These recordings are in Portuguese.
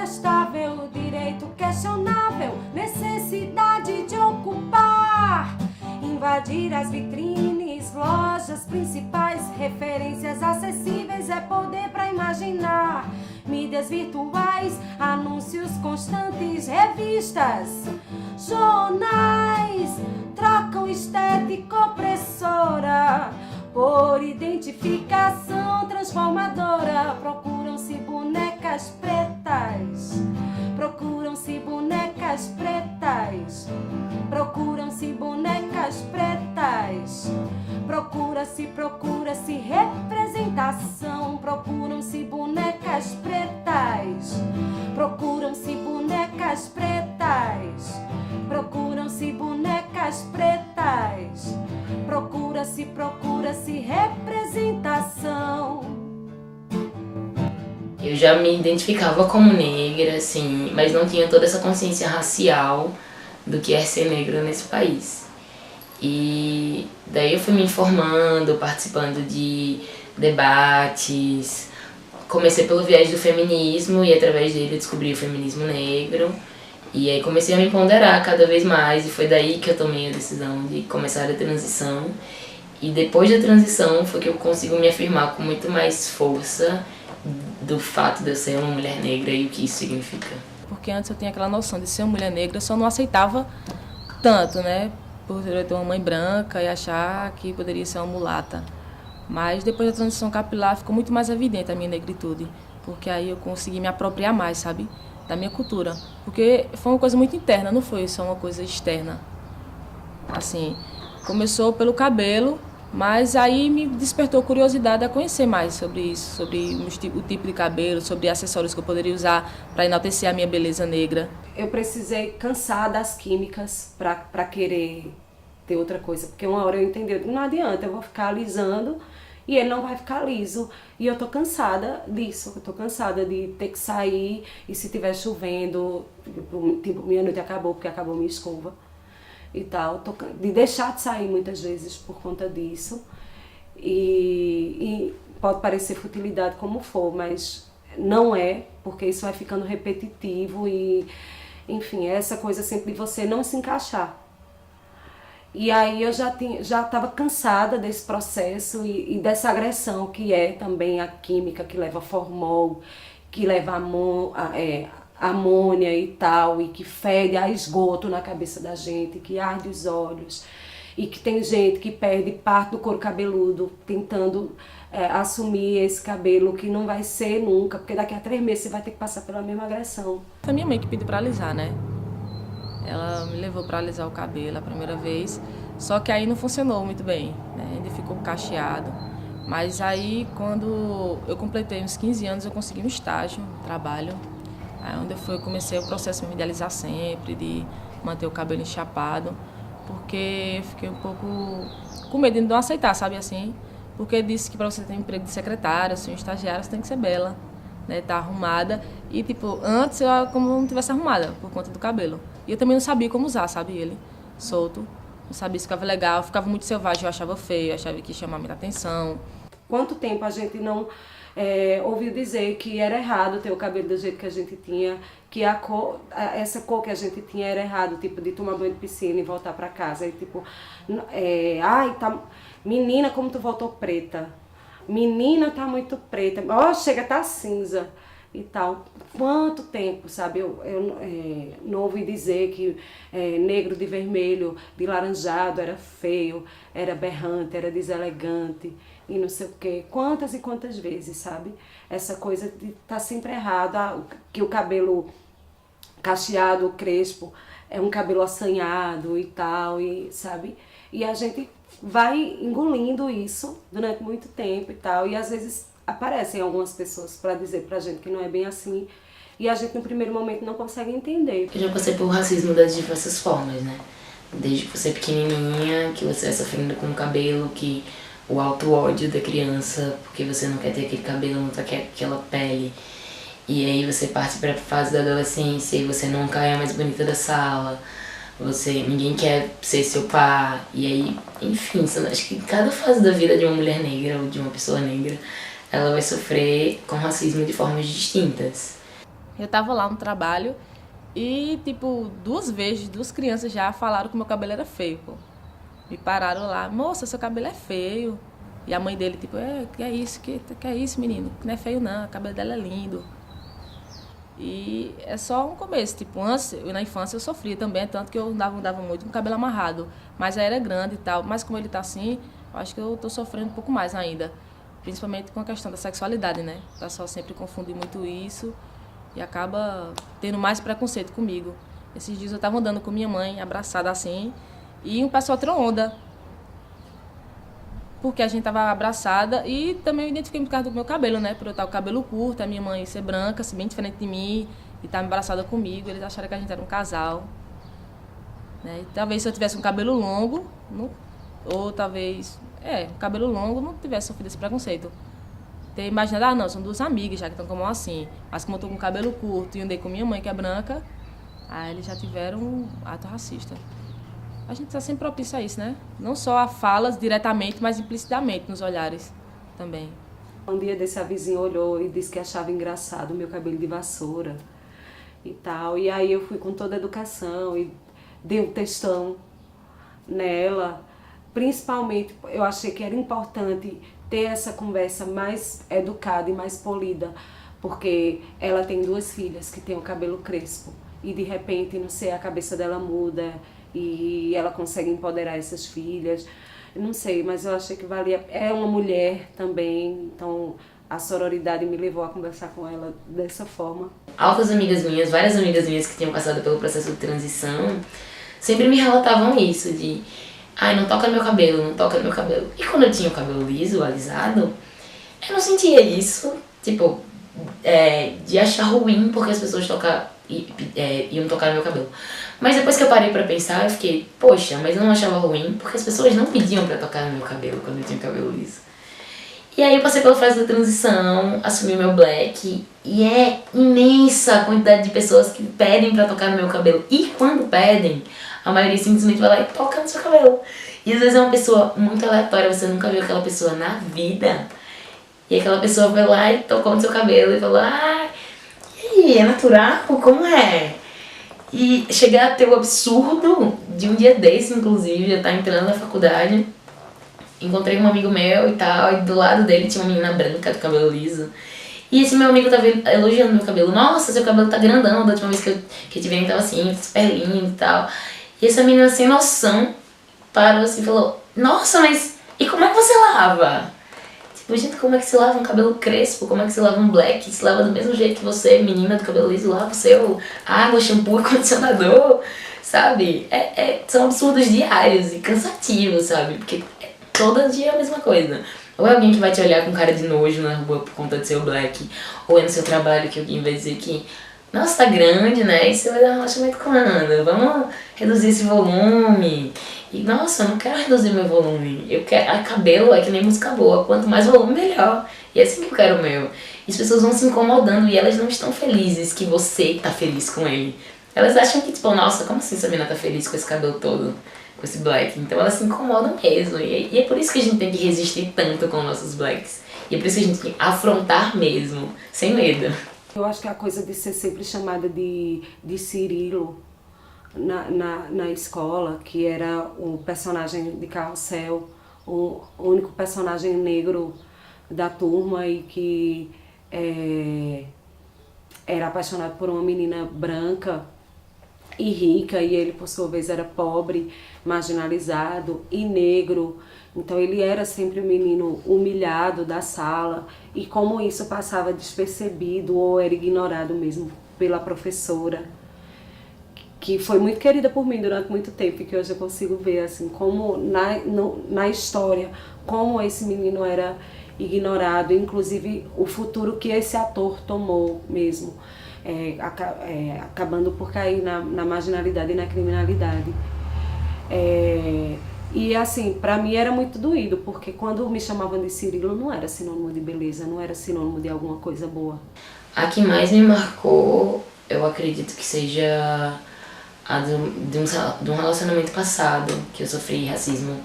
incontestável, direito questionável, necessidade de ocupar, invadir as vitrines, lojas principais, referências acessíveis, é poder pra imaginar. Mídias virtuais, anúncios constantes, revistas, jornais, trocam estética opressora por identificação transformadora. Procuram-se bonecas pretas, procuram-se bonecas pretas, procuram-se bonecas pretas, procura-se representação, procuram-se bonecas pretas, procuram-se bonecas pretas, procuram-se bonecas pretas, procura-se representação. Eu já me identificava como negra, assim, mas não tinha toda essa consciência racial do que é ser negra nesse país. E daí eu fui me informando, participando de debates. Comecei pelo viés do feminismo e através dele eu descobri o feminismo negro. E aí comecei a me ponderar cada vez mais e foi daí que eu tomei a decisão de começar a transição. E depois da transição foi que eu consigo me afirmar com muito mais força do fato de eu ser uma mulher negra e o que isso significa. Porque antes eu tinha aquela noção de ser uma mulher negra, eu só não aceitava tanto, né? Por eu ter uma mãe branca e achar que poderia ser uma mulata. Mas depois da transição capilar ficou muito mais evidente a minha negritude, porque aí eu consegui me apropriar mais, sabe? Da minha cultura. Porque foi uma coisa muito interna, não foi só uma coisa externa. Assim, começou pelo cabelo, mas aí me despertou curiosidade a conhecer mais sobre isso, sobre o tipo de cabelo, sobre acessórios que eu poderia usar para enaltecer a minha beleza negra. Eu precisei cansar das químicas para querer ter outra coisa, porque uma hora eu entendi, não adianta, eu vou ficar alisando e ele não vai ficar liso. E eu tô cansada disso, eu tô cansada de ter que sair e se tiver chovendo, tipo, minha noite acabou porque acabou minha escova e tal, de deixar de sair muitas vezes por conta disso. E pode parecer futilidade como for, mas não é, porque isso vai ficando repetitivo e, enfim, é essa coisa sempre de você não se encaixar. E aí eu já estava cansada desse processo e dessa agressão que é também a química, que leva formol, que leva amônia e tal, e que fede a esgoto na cabeça da gente, que arde os olhos, e que tem gente que perde parte do couro cabeludo tentando assumir esse cabelo que não vai ser nunca, porque daqui a 3 meses você vai ter que passar pela mesma agressão. Foi a minha mãe que pediu para alisar, né? Ela me levou para alisar o cabelo a primeira vez, só que aí não funcionou muito bem, né? Ainda ficou cacheado. Mas aí, quando eu completei uns 15 anos, eu consegui um estágio, um trabalho. Aí onde eu comecei o processo de alisar sempre, de manter o cabelo enchapado, porque eu fiquei um pouco com medo de não aceitar, sabe assim? Porque disse que para você ter um emprego de secretária, assim, um estagiário, você tem que ser bela, né? Tá arrumada. E, tipo, antes eu como não tivesse arrumada, por conta do cabelo. E eu também não sabia como usar, sabe, ele, solto. Não sabia se ficava legal, ficava muito selvagem, eu achava feio, eu achava que ia chamar muita atenção. Quanto tempo a gente não ouviu dizer que era errado ter o cabelo do jeito que a gente tinha, que essa cor que a gente tinha era errado, tipo, de tomar banho de piscina e voltar pra casa. E tipo, ai, tá, menina, como tu voltou preta. Menina, tá muito preta. Ó, chega, tá cinza. E tal. Quanto tempo, sabe? Eu não ouvi dizer que negro de vermelho, de laranjado era feio, era berrante, era deselegante e não sei o quê. Quantas e quantas vezes, sabe? Essa coisa de tá sempre errada, que o cabelo cacheado, crespo, é um cabelo assanhado e tal, e sabe? E a gente vai engolindo isso durante muito tempo e tal, e às vezes aparecem algumas pessoas para dizer pra gente que não é bem assim, e a gente no primeiro momento não consegue entender. Eu já passei por racismo das diversas formas, né? Desde você pequenininha, que você vai sofrendo com o cabelo, que o auto-ódio da criança, porque você não quer ter aquele cabelo, não quer aquela pele. E aí você parte para a fase da adolescência e você nunca é a mais bonita da sala. Ninguém quer ser seu par. E aí, enfim, acho que cada fase da vida de uma mulher negra ou de uma pessoa negra, ela vai sofrer com racismo de formas distintas. Eu tava lá no trabalho e, tipo, 2 crianças já falaram que meu cabelo era feio, pô. Me pararam lá, moça, seu cabelo é feio. E a mãe dele, tipo, que é isso, menino? Não é feio não, o cabelo dela é lindo. E é só um começo, tipo, antes, na infância eu sofria também, tanto que eu andava muito com o cabelo amarrado. Mas já era grande e tal, mas como ele tá assim, eu acho que eu tô sofrendo um pouco mais ainda. Principalmente com a questão da sexualidade, né? O pessoal sempre confunde muito isso e acaba tendo mais preconceito comigo. Esses dias eu tava andando com minha mãe, abraçada assim, e um pessoal tirou onda. Porque a gente tava abraçada e também eu identifiquei por causa do meu cabelo, né? Por eu estar com o cabelo curto, a minha mãe ser branca, assim, bem diferente de mim, e estar abraçada comigo, eles acharam que a gente era um casal. Né? E talvez se eu tivesse um cabelo longo, ou talvez, um cabelo longo, não tivesse sofrido esse preconceito. Ter imaginado, não, são 2 amigas já que estão como assim. Mas como eu tô com o cabelo curto e andei com minha mãe, que é branca, aí eles já tiveram um ato racista. A gente está sempre propício a isso, né? Não só a falas diretamente, mas implicitamente nos olhares também. Um dia desse a vizinha olhou e disse que achava engraçado o meu cabelo de vassoura e tal. E aí eu fui com toda a educação e dei um textão nela. Principalmente, eu achei que era importante ter essa conversa mais educada e mais polida, porque ela tem 2 filhas que têm o cabelo crespo e de repente, não sei, a cabeça dela muda e ela consegue empoderar essas filhas. Não sei, mas eu achei que valia. É uma mulher também, então a sororidade me levou a conversar com ela dessa forma. Várias amigas minhas que tinham passado pelo processo de transição, sempre me relatavam isso, de ai, não toca no meu cabelo, não toca no meu cabelo. E quando eu tinha o cabelo liso, alisado, eu não sentia isso, tipo, de achar ruim porque as pessoas iam tocar no meu cabelo. Mas depois que eu parei pra pensar, eu fiquei, poxa, mas eu não achava ruim porque as pessoas não pediam pra tocar no meu cabelo quando eu tinha o cabelo liso. E aí eu passei pela fase da transição, assumi meu black, e é imensa a quantidade de pessoas que pedem pra tocar no meu cabelo. E quando pedem, a maioria simplesmente vai lá e toca no seu cabelo. E às vezes é uma pessoa muito aleatória, você nunca viu aquela pessoa na vida. E aquela pessoa vai lá e tocou no seu cabelo e falou, e aí, é natural? Como é? E chegar a ter o absurdo de um dia desse, inclusive, eu tá entrando na faculdade, encontrei um amigo meu e tal, e do lado dele tinha uma menina branca do cabelo liso. E esse meu amigo tava elogiando meu cabelo. Nossa, seu cabelo tá grandão, da última vez que eu te vi, tava assim, super lindo e tal. E essa menina sem noção parou assim e falou, nossa, mas e como é que você lava? Tipo, gente, como é que se lava um cabelo crespo? Como é que se lava um black? Se lava do mesmo jeito que você, menina do cabelo liso, lava o seu água, shampoo e condicionador, sabe? São absurdos diários e cansativos, sabe? Porque todo dia é a mesma coisa. Ou é alguém que vai te olhar com cara de nojo na rua por conta de ser black, ou é no seu trabalho que alguém vai dizer que nossa, tá grande, né? E você vai dar um relaxamento quando? Vamos reduzir esse volume. E nossa, eu não quero reduzir meu volume. Eu quero. Cabelo é que nem música boa. Quanto mais volume, melhor. E é assim que eu quero o meu. E as pessoas vão se incomodando e elas não estão felizes que você tá feliz com ele. Elas acham que, tipo, nossa, como assim essa menina tá feliz com esse cabelo todo? Com esse black? Então elas se incomodam mesmo. E é por isso que a gente tem que resistir tanto com nossos blacks. E é por isso que a gente tem que afrontar mesmo, sem medo. Eu acho que a coisa de ser sempre chamada de Cirilo na escola, que era o personagem de Carrossel, o único personagem negro da turma e que era apaixonado por uma menina branca e rica, e ele por sua vez era pobre, marginalizado e negro. Então ele era sempre o menino humilhado da sala, e como isso passava despercebido ou era ignorado mesmo pela professora, que foi muito querida por mim durante muito tempo, e que hoje eu consigo ver assim, como na história, como esse menino era ignorado, inclusive o futuro que esse ator tomou mesmo, acabando por cair na marginalidade e na criminalidade. E assim, pra mim era muito doído, porque quando me chamavam de Cirilo não era sinônimo de beleza, não era sinônimo de alguma coisa boa. A que mais me marcou, eu acredito que seja a de um relacionamento passado, que eu sofri racismo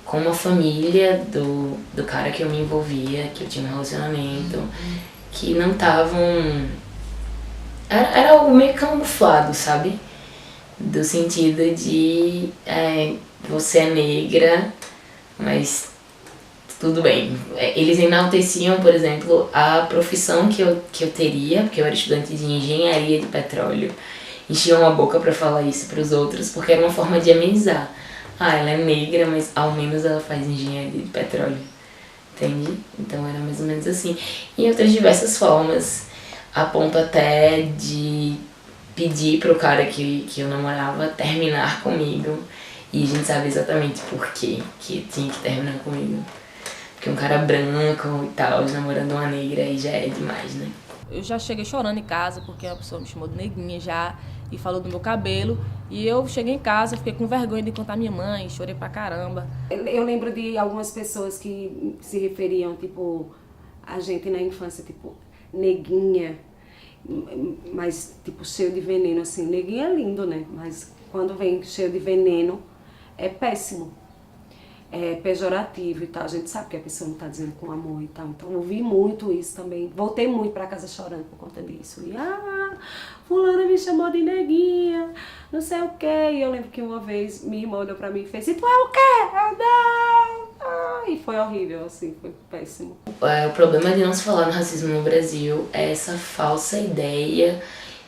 com uma família do cara que eu me envolvia, que eu tinha um relacionamento, que não estavam Era algo meio camuflado, sabe? Do sentido de você é negra, mas tudo bem. Eles enalteciam, por exemplo, a profissão que eu teria, porque eu era estudante de engenharia de petróleo. Enchiam a boca pra falar isso pros outros, porque era uma forma de amenizar. Ah, ela é negra, mas ao menos ela faz engenharia de petróleo. Entende? Então era mais ou menos assim. E outras diversas formas, a ponto até de pedir pro cara que eu namorava terminar comigo. E a gente sabe exatamente por quê que tinha que terminar comigo. Porque um cara branco e tal, namorando uma negra, aí já é demais, né? Eu já cheguei chorando em casa porque a pessoa me chamou de neguinha já e falou do meu cabelo. E eu cheguei em casa, fiquei com vergonha de contar minha mãe, chorei pra caramba. Eu lembro de algumas pessoas que se referiam, tipo, a gente na infância, tipo, neguinha, mas, tipo, cheio de veneno, assim. Neguinha é lindo, né? Mas quando vem cheio de veneno, é péssimo. É pejorativo e tal. A gente sabe que a pessoa não tá dizendo com amor e tal. Então eu vi muito isso também. Voltei muito pra casa chorando por conta disso. E fulana me chamou de neguinha, não sei o quê. E eu lembro que uma vez minha irmã olhou pra mim e fez: e tu é o quê? Eu não. E foi horrível, assim, foi péssimo. O problema de não se falar no racismo no Brasil é essa falsa ideia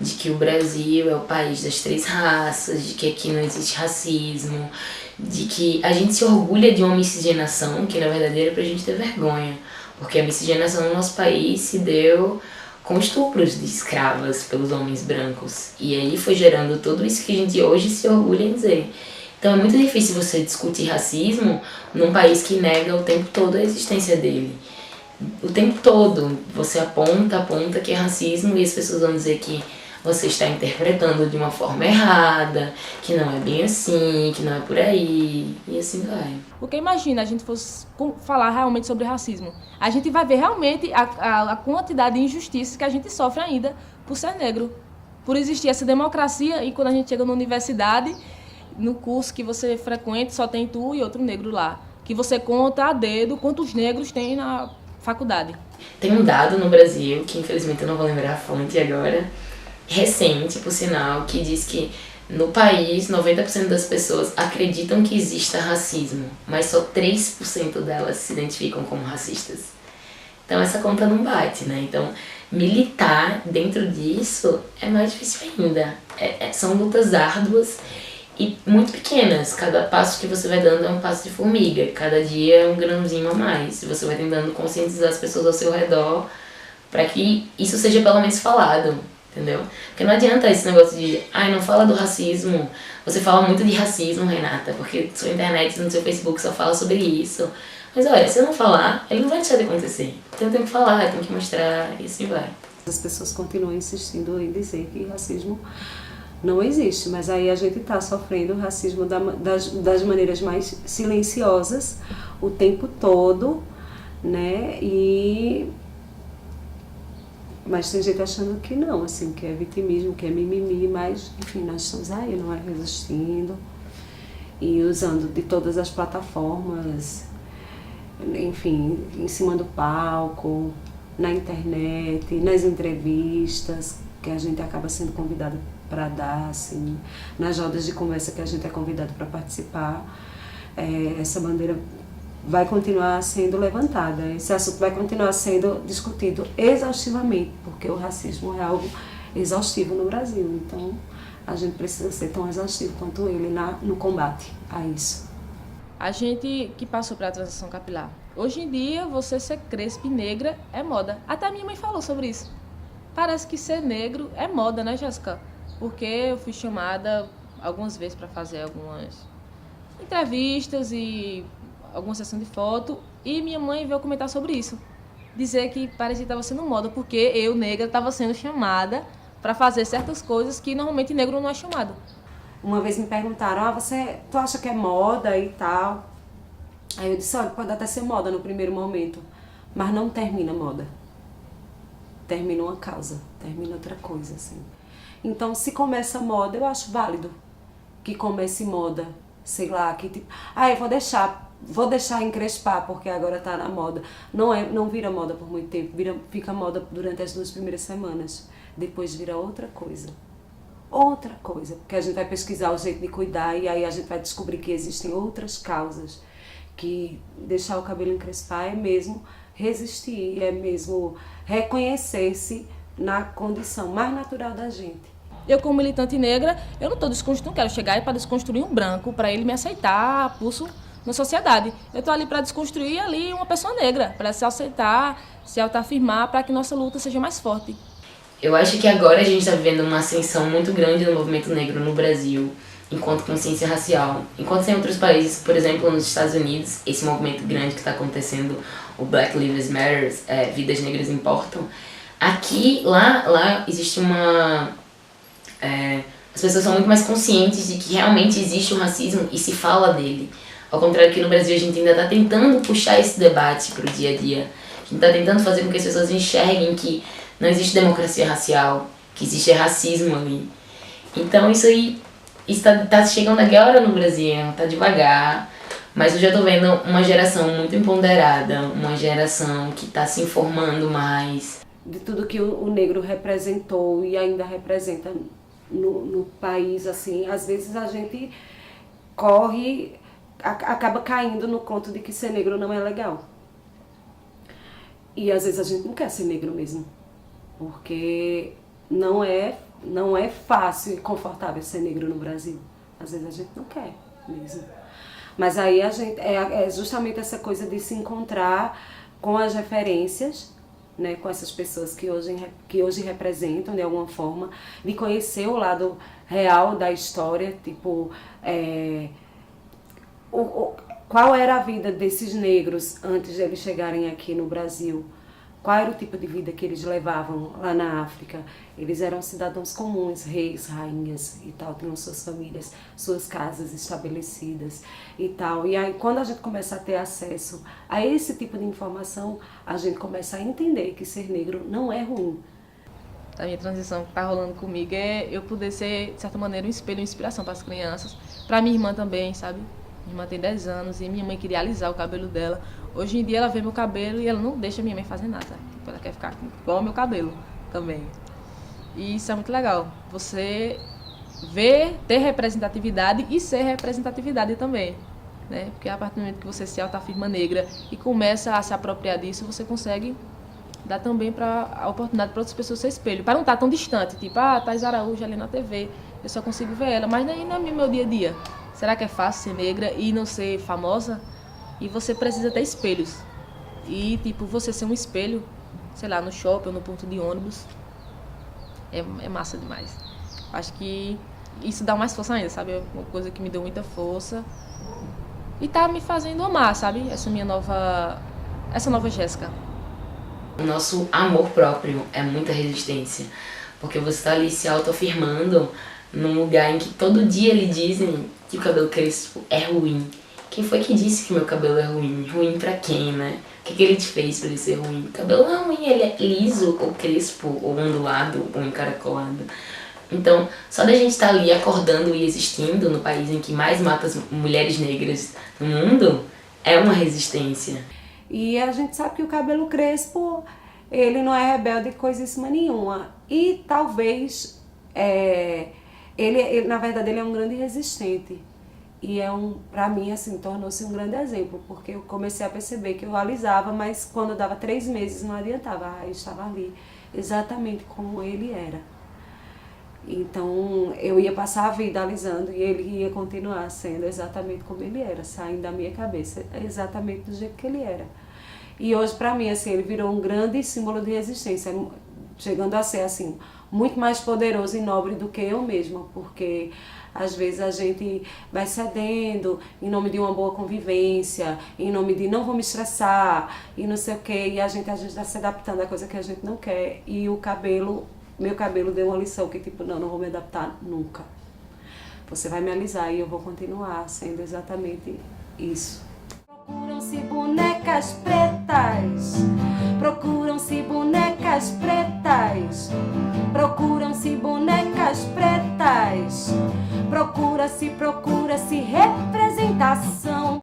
de que o Brasil é o país das 3 raças, de que aqui não existe racismo, de que a gente se orgulha de uma miscigenação que na verdade era pra gente ter vergonha, porque a miscigenação no nosso país se deu com estupros de escravas pelos homens brancos, e aí foi gerando tudo isso que a gente hoje se orgulha em dizer. Então é muito difícil você discutir racismo num país que nega o tempo todo a existência dele. O tempo todo você aponta que é racismo e as pessoas vão dizer que você está interpretando de uma forma errada, que não é bem assim, que não é por aí, e assim vai. Porque imagina a gente fosse falar realmente sobre racismo. A gente vai ver realmente a quantidade de injustiças que a gente sofre ainda por ser negro. Por existir essa democracia, e quando a gente chega na universidade, no curso que você frequenta, só tem tu e outro negro lá. Que você conta a dedo quantos negros tem na faculdade. Tem um dado no Brasil, que infelizmente eu não vou lembrar a fonte agora, recente, por sinal, que diz que no país 90% das pessoas acreditam que exista racismo, mas só 3% delas se identificam como racistas. Então essa conta não bate, né? Então militar dentro disso é mais difícil ainda. São lutas árduas e muito pequenas. Cada passo que você vai dando é um passo de formiga. Cada dia é um grãozinho a mais. E você vai tentando conscientizar as pessoas ao seu redor para que isso seja pelo menos falado, entendeu? Porque não adianta esse negócio de não fala do racismo. Você fala muito de racismo, Renata, porque sua internet no seu Facebook só fala sobre isso. Mas olha, se eu não falar, ele não vai deixar de acontecer. Então eu tenho que falar, eu tenho que mostrar, e assim vai. As pessoas continuam insistindo em dizer que racismo não existe, mas aí a gente está sofrendo o racismo das maneiras mais silenciosas o tempo todo, né? Mas tem gente achando que não, assim, que é vitimismo, que é mimimi, mas enfim, nós estamos aí, não é, resistindo e usando de todas as plataformas, enfim, em cima do palco, na internet, nas entrevistas que a gente acaba sendo convidado para dar, assim, nas rodas de conversa que a gente é convidado para participar. Essa bandeira vai continuar sendo levantada, esse assunto vai continuar sendo discutido exaustivamente, porque o racismo é algo exaustivo no Brasil, então a gente precisa ser tão exaustivo quanto ele no combate a isso. A gente que passou pela transição capilar, hoje em dia você ser crespa e negra é moda. Até a minha mãe falou sobre isso. Parece que ser negro é moda, né, Jéssica? Porque eu fui chamada algumas vezes para fazer algumas entrevistas e alguma sessão de foto, e minha mãe veio comentar sobre isso. Dizer que parecia que estava sendo moda, porque eu, negra, estava sendo chamada para fazer certas coisas que normalmente negro não é chamado. Uma vez me perguntaram, tu acha que é moda e tal? Aí eu disse, olha, pode até ser moda no primeiro momento, mas não termina moda. Termina uma causa, termina outra coisa, assim. Então, se começa moda, eu acho válido que comece moda, sei lá, que tipo, eu vou deixar vou deixar encrespar porque agora tá na moda. Não vira moda por muito tempo, fica moda durante as 2 primeiras semanas. Depois vira outra coisa. Outra coisa, porque a gente vai pesquisar o jeito de cuidar e aí a gente vai descobrir que existem outras causas, que deixar o cabelo encrespar é mesmo resistir, é mesmo reconhecer-se na condição mais natural da gente. Eu, como militante negra, eu não quero chegar para desconstruir um branco, para ele me aceitar, pulso na sociedade. Eu estou ali para desconstruir ali uma pessoa negra, para se aceitar, se autoafirmar, para que nossa luta seja mais forte. Eu acho que agora a gente está vivendo uma ascensão muito grande no movimento negro no Brasil, enquanto consciência racial. Enquanto em outros países, por exemplo, nos Estados Unidos, esse movimento grande que está acontecendo, o Black Lives Matter, Vidas Negras Importam, aqui, lá existe as pessoas são muito mais conscientes de que realmente existe o racismo e se fala dele. Ao contrário que no Brasil a gente ainda está tentando puxar esse debate para o dia a dia. A gente está tentando fazer com que as pessoas enxerguem que não existe democracia racial, que existe racismo ali. Então isso aí está chegando agora no Brasil, está devagar, mas eu já estou vendo uma geração muito empoderada, uma geração que está se informando mais. De tudo que o negro representou e ainda representa no país, assim, às vezes a gente acaba caindo no conto de que ser negro não é legal. E às vezes a gente não quer ser negro mesmo, porque não é fácil e confortável ser negro no Brasil. Às vezes a gente não quer mesmo. Mas aí a gente é justamente essa coisa de se encontrar com as referências, né, com essas pessoas que hoje representam de alguma forma, de conhecer o lado real da história, tipo, qual era a vida desses negros antes de eles chegarem aqui no Brasil, qual era o tipo de vida que eles levavam lá na África. Eles eram cidadãos comuns, reis, rainhas e tal, tinham suas famílias, suas casas estabelecidas e tal. E aí, quando a gente começa a ter acesso a esse tipo de informação, a gente começa a entender que ser negro não é ruim. A minha transição que está rolando comigo é eu poder ser, de certa maneira, um espelho, uma inspiração para as crianças, para minha irmã também, sabe? Minha irmã tem 10 anos e minha mãe queria alisar o cabelo dela. Hoje em dia ela vê meu cabelo e ela não deixa minha mãe fazer nada. Tipo, ela quer ficar igual ao meu cabelo também. E isso é muito legal. Você ver, ter representatividade e ser representatividade também, né? Porque a partir do momento que você se autoafirma negra e começa a se apropriar disso, você consegue dar também a oportunidade para outras pessoas ser espelho. Para não estar tão distante, tipo, Thais Araújo ali na TV, eu só consigo ver ela, mas nem no meu dia a dia. Será que é fácil ser negra e não ser famosa? E você precisa ter espelhos. E, tipo, você ser um espelho, sei lá, no shopping ou no ponto de ônibus, é massa demais. Acho que isso dá mais força ainda, sabe? É uma coisa que me deu muita força. E tá me fazendo amar, sabe? Essa nova Jéssica. O nosso amor próprio é muita resistência. Porque você tá ali se autoafirmando num lugar em que todo dia lhe dizem que o cabelo crespo é ruim. Quem foi que disse que meu cabelo é ruim? Ruim pra quem, né? O que ele te fez pra ele ser ruim? O cabelo não é ruim, ele é liso, ou crespo, ou ondulado, ou encaracolado. Então, só da gente estar ali acordando e existindo no país em que mais mata as mulheres negras no mundo, é uma resistência. E a gente sabe que o cabelo crespo, ele não é rebelde coisíssima nenhuma. E talvez, ele na verdade, ele é um grande resistente. E pra mim, assim, tornou-se um grande exemplo, porque eu comecei a perceber que eu alisava, mas quando dava 3 meses não adiantava, eu estava ali exatamente como ele era. Então, eu ia passar a vida alisando e ele ia continuar sendo exatamente como ele era, saindo da minha cabeça, exatamente do jeito que ele era. E hoje, pra mim, assim, ele virou um grande símbolo de resistência, chegando a ser, assim, muito mais poderoso e nobre do que eu mesma, porque às vezes a gente vai cedendo em nome de uma boa convivência, em nome de não vou me estressar e não sei o quê, e a gente está se adaptando a coisa que a gente não quer. E meu cabelo deu uma lição que tipo, não vou me adaptar nunca. Você vai me alisar e eu vou continuar sendo exatamente isso. Procuram-se bonecas